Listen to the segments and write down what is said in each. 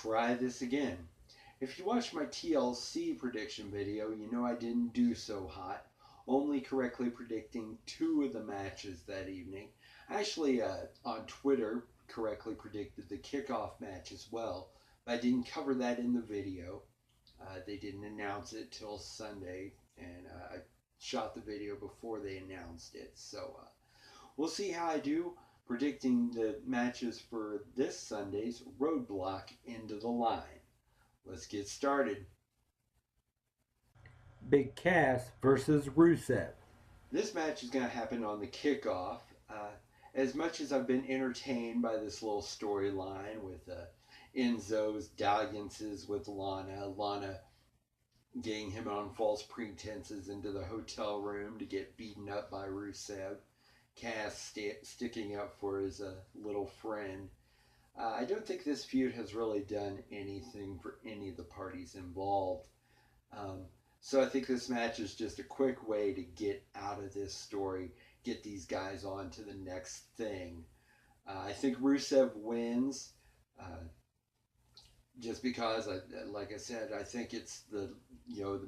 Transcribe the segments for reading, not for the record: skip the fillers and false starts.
try this again. If you watched my TLC prediction video, you know I didn't do so hot, only correctly predicting two of the matches that evening. Actually, on Twitter, correctly predicted the kickoff match as well, but I didn't cover that in the video. They didn't announce it till Sunday, and I shot the video before they announced it. So we'll see how I do predicting the matches for this Sunday's Roadblock Into the Line. Let's get started. Big Cass versus Rusev. This match is going to happen on the kickoff. As much as I've been entertained by this little storyline with Enzo's dalliances with Lana getting him on false pretenses into the hotel room to get beaten up by Rusev, Cass sticking up for his little friend. I don't think this feud has really done anything for any of the parties involved. Um, so I think this match is just a quick way to get out of this story, get these guys on to the next thing. I think Rusev wins, just because, like I said, I think it's the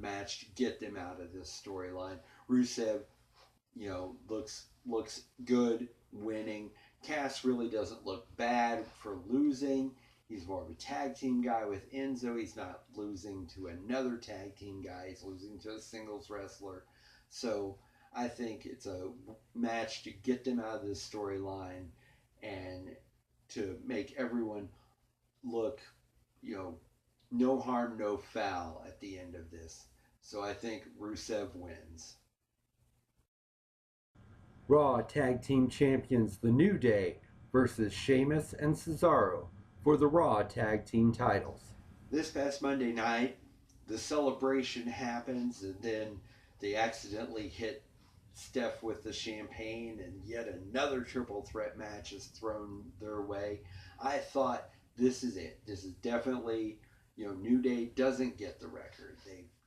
match to get them out of this storyline. Rusev, looks good winning. Cass really doesn't look bad for losing. He's more of a tag team guy with Enzo. He's not losing to another tag team guy. He's losing to a singles wrestler. So I think it's a match to get them out of this storyline and to make everyone look, no harm, no foul at the end of this. So I think Rusev wins. Raw Tag Team Champions The New Day versus Sheamus and Cesaro for the Raw Tag Team titles. This past Monday night, the celebration happens, and then they accidentally hit Steph with the champagne, and yet another triple threat match is thrown their way. I thought, this is it. This is definitely, New Day doesn't get the record.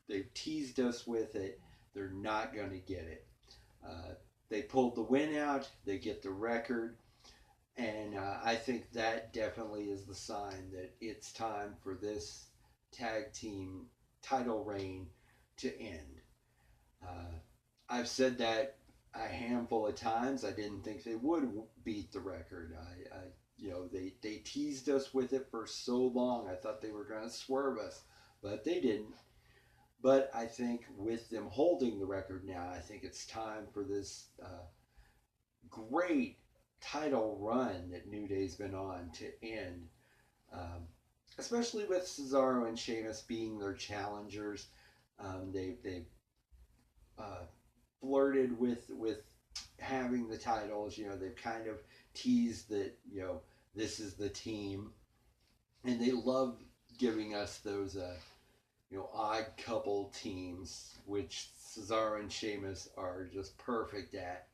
They've teased us with it. They're not going to get it. They pulled the win out. They get the record. And I think that definitely is the sign that it's time for this tag team title reign to end. I've said that a handful of times. I didn't think they would beat the record. They teased us with it for so long. I thought they were going to swerve us, but they didn't. But I think with them holding the record now, I think it's time for this great title run that New Day's been on to end. Especially with Cesaro and Sheamus being their challengers. They've flirted with having the titles. They've kind of teased that, this is the team. And they love giving us those, odd couple teams, which Cesaro and Sheamus are just perfect at.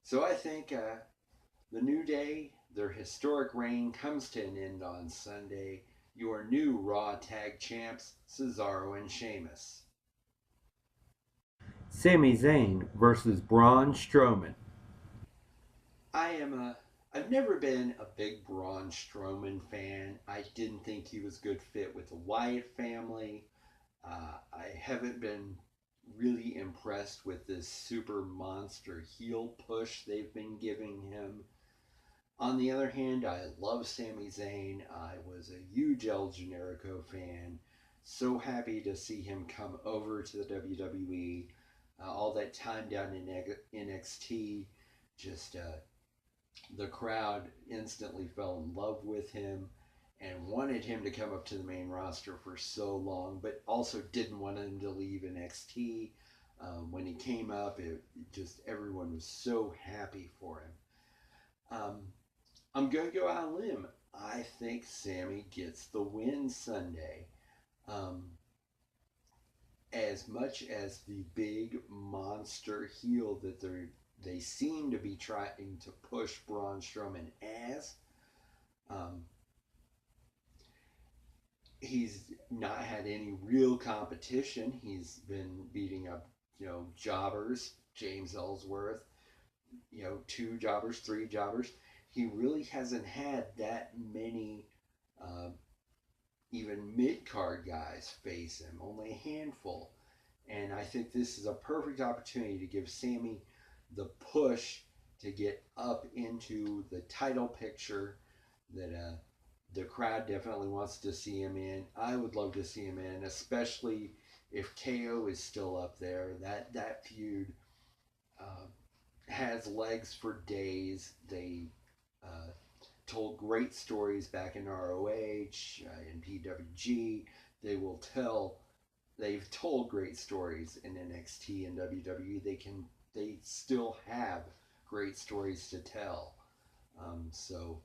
So I think the New Day, their historic reign, comes to an end on Sunday. Your new Raw Tag Champs, Cesaro and Sheamus. Sami Zayn versus Braun Strowman. I've never been a big Braun Strowman fan. I didn't think he was a good fit with the Wyatt family. I haven't been really impressed with this super monster heel push they've been giving him. On the other hand, I love Sami Zayn. I was a huge El Generico fan. So happy to see him come over to the WWE. All that time down in NXT, just the crowd instantly fell in love with him and wanted him to come up to the main roster for so long, but also didn't want him to leave NXT. When he came up, everyone was so happy for him. I'm going to go out on a limb. I think Sami gets the win Sunday. As much as the big monster heel that they seem to be trying to push Braun Strowman as, he's not had any real competition. He's been beating up, jobbers, James Ellsworth, 2 jobbers, 3 jobbers. He really hasn't had that many even mid-card guys face him, only a handful. And I think this is a perfect opportunity to give Sammy the push to get up into the title picture that the crowd definitely wants to see him in. I would love to see him in, especially if KO is still up there. That feud uh, has legs for days. They uh, told great stories back in ROH, in PWG. They will tell. They've told great stories in NXT and WWE. They still have great stories to tell. So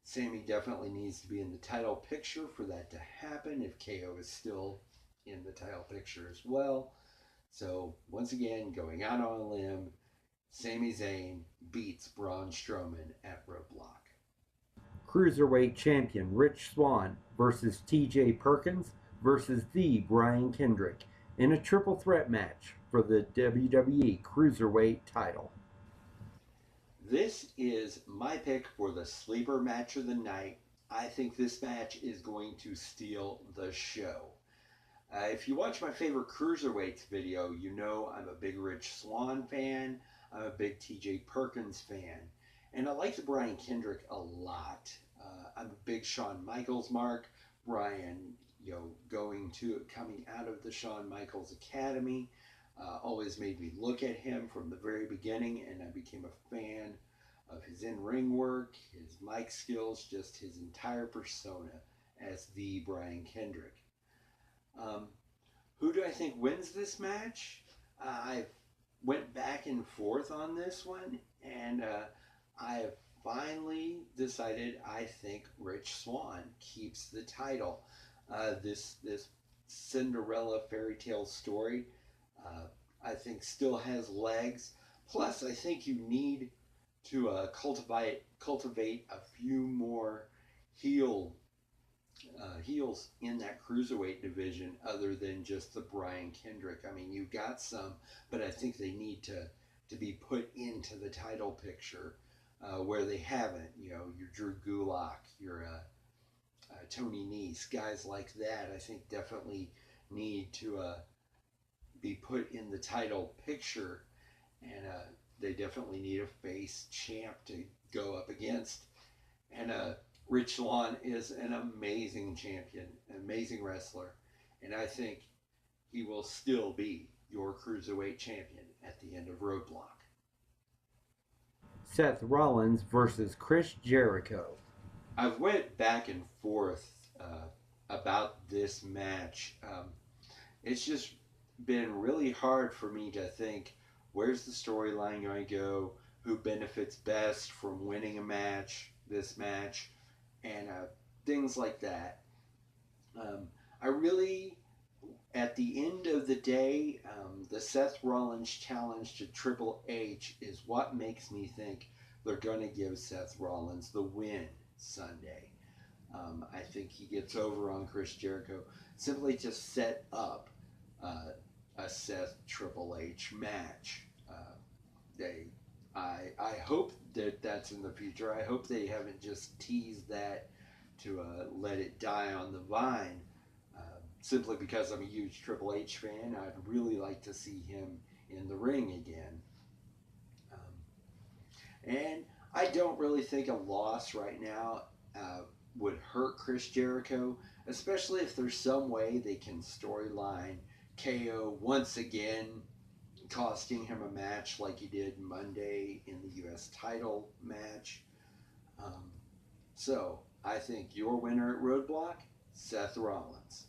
Sammy definitely needs to be in the title picture for that to happen if KO is still in the title picture as well. So once again, going out on a limb, Sami Zayn beats Braun Strowman at Roadblock. Cruiserweight Champion Rich Swan versus TJ Perkins versus the Brian Kendrick in a triple threat match for the WWE Cruiserweight title. This is my pick for the sleeper match of the night. I think this match is going to steal the show. If you watch my favorite Cruiserweights video, you know I'm a big Rich Swan fan. I'm a big TJ Perkins fan. And I like the Brian Kendrick a lot. I'm a big Shawn Michaels mark. Brian, coming out of the Shawn Michaels Academy, always made me look at him from the very beginning, and I became a fan of his in-ring work, his mic skills, just his entire persona as the Brian Kendrick. Who do I think wins this match? I went back and forth on this one, and I have finally decided I think Rich Swan keeps the title. This Cinderella fairy tale story, I think, still has legs. Plus, I think you need to cultivate a few more heels in that cruiserweight division other than just the Brian Kendrick. I mean, you've got some, but I think they need to be put into the title picture where they haven't. You know, your Drew Gulak, your Tony Nese, guys like that. I think definitely need to be put in the title picture, and they definitely need a face champ to go up against. And Rich Swan is an amazing champion, an amazing wrestler, and I think he will still be your cruiserweight champion at the end of Roadblock. Seth Rollins versus Chris Jericho. I've went back and forth about this match. It's just been really hard for me to think, where's the storyline going to go, who benefits best from winning this match, and things like that. I really, at the end of the day, the Seth Rollins challenge to Triple H is what makes me think they're going to give Seth Rollins the win Sunday. I think he gets over on Chris Jericho simply to set up a Seth Triple H match. I hope that that's in the future. I hope they haven't just teased that to let it die on the vine. Simply because I'm a huge Triple H fan, I'd really like to see him in the ring again. And I don't really think a loss right now would hurt Chris Jericho, especially if there's some way they can storyline KO once again, costing him a match like he did Monday in the U.S. title match. So I think your winner at Roadblock, Seth Rollins.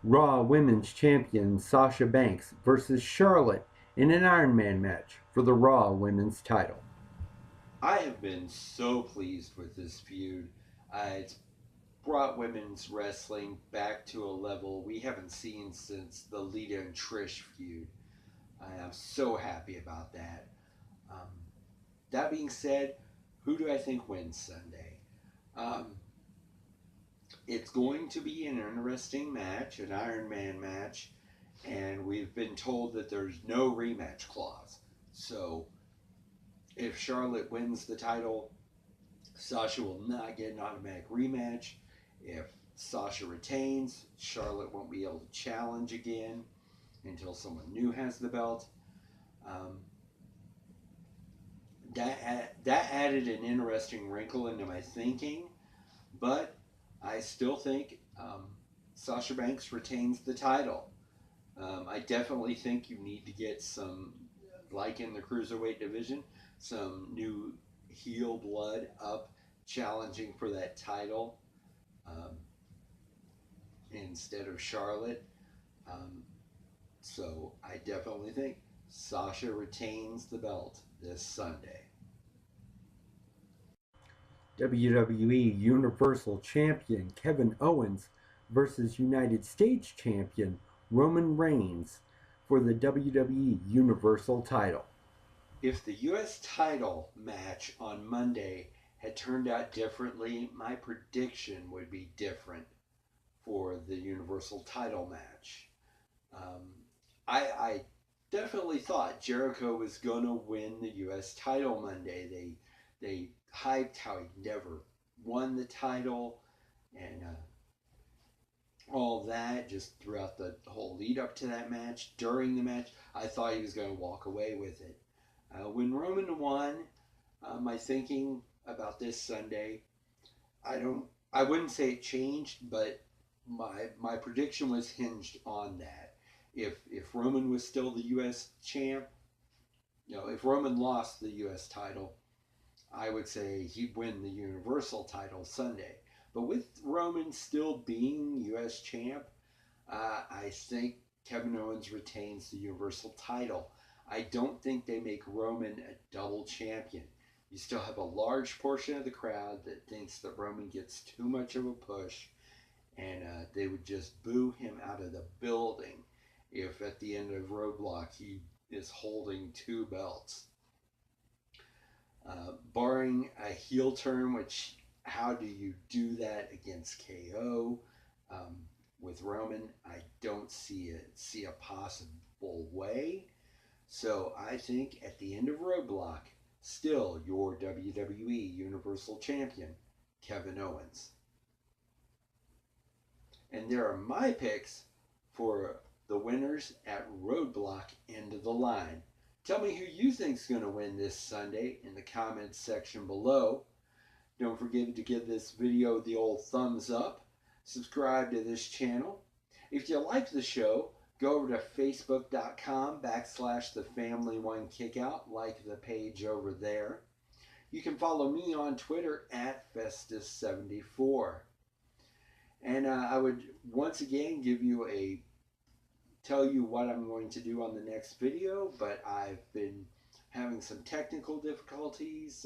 Raw Women's Champion Sasha Banks versus Charlotte in an Iron Man match for the Raw Women's title. I have been so pleased with this feud. It's brought women's wrestling back to a level we haven't seen since the Lita and Trish feud. I am so happy about that. That being said, who do I think wins Sunday? It's going to be an interesting match, an Iron Man match, and we've been told that there's no rematch clause. So if Charlotte wins the title, Sasha will not get an automatic rematch. If Sasha retains, Charlotte won't be able to challenge again until someone new has the belt. Um, that added an interesting wrinkle into my thinking, but I still think Sasha Banks retains the title. I definitely think you need to get some, like in the cruiserweight division, some new heel blood up challenging for that title um, instead of Charlotte. Um, so I definitely think Sasha retains the belt this Sunday. WWE Universal Champion Kevin Owens versus United States Champion Roman Reigns for the WWE Universal title. If the U.S. title match on Monday had turned out differently, my prediction would be different for the Universal title match. Um, I definitely thought Jericho was going to win the U.S. title Monday. They hyped how he never won the title and all that just throughout the whole lead up to that match. During the match, I thought he was going to walk away with it. When Roman won, my thinking about this Sunday, I wouldn't say it changed, but my prediction was hinged on that. If Roman was still the U.S. champ, if Roman lost the U.S. title, I would say he'd win the Universal title Sunday. But with Roman still being U.S. champ, I think Kevin Owens retains the Universal title. I don't think they make Roman a double champion. You still have a large portion of the crowd that thinks that Roman gets too much of a push, and they would just boo him out of the building if at the end of Roadblock he is holding two belts. Barring a heel turn, which how do you do that against KO? With Roman, I don't see a possible way. So I think at the end of Roadblock, still your WWE Universal Champion, Kevin Owens. And there are my picks for the winners at Roadblock End of the Line. Tell me who you think is going to win this Sunday in the comments section below. Don't forget to give this video the old thumbs up. Subscribe to this channel. If you like the show, go over to facebook.com/the Family One Kickout. Like the page over there. You can follow me on Twitter at Festus74. And I would once again tell you what I'm going to do on the next video, but I've been having some technical difficulties,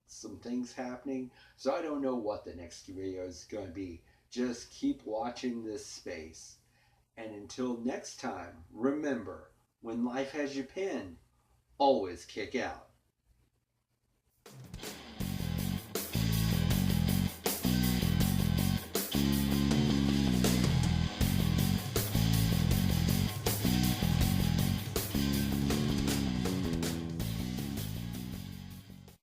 some things happening, so I don't know what the next video is going to be. Just keep watching this space. And until next time, remember, when life has you pinned, always kick out.